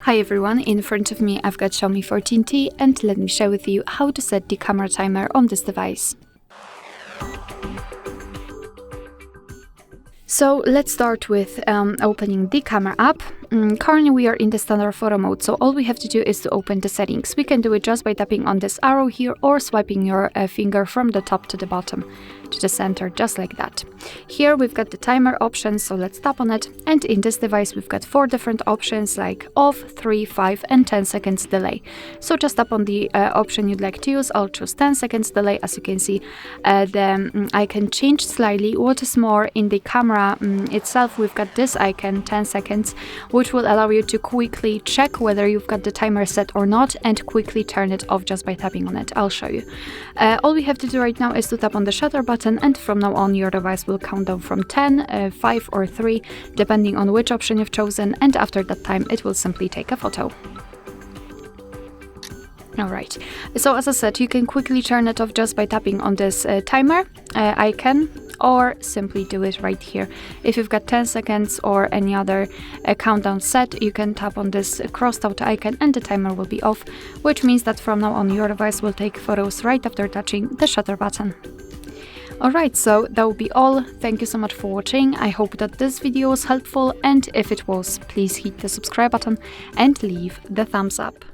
Hi everyone, in front of me I've got Xiaomi 14T and let me share with you how to set the camera timer on this device. So let's start with opening the camera app. Currently we are in the standard photo mode, so all we have to do is to open the settings. We can do it just by tapping on this arrow here or swiping your finger from the top to the bottom to the center, just like that. Here we've got the timer option, so let's tap on it, and in this device we've got 4 different options like off, 3, 5 and 10 seconds delay. So just tap on the option you'd like to use. I'll choose 10 seconds delay. As you can see, the icon changed slightly. What is more, in the camera itself we've got this icon 10 seconds, which will allow you to quickly check whether you've got the timer set or not and quickly turn it off just by tapping on it. I'll show you. All we have to do right now is to tap on the shutter button, and from now on your device will count down from 10, 5 or 3, depending on which option you've chosen, and after that time it will simply take a photo. Alright, so as I said, you can quickly turn it off just by tapping on this timer icon, or simply do it right here. If you've got 10 seconds or any other countdown set, you can tap on this crossed out icon and the timer will be off, which means that from now on your device will take photos right after touching the shutter button. Alright, so that will be all. Thank you so much for watching. I hope that this video was helpful, and if it was, please hit the subscribe button and leave the thumbs up.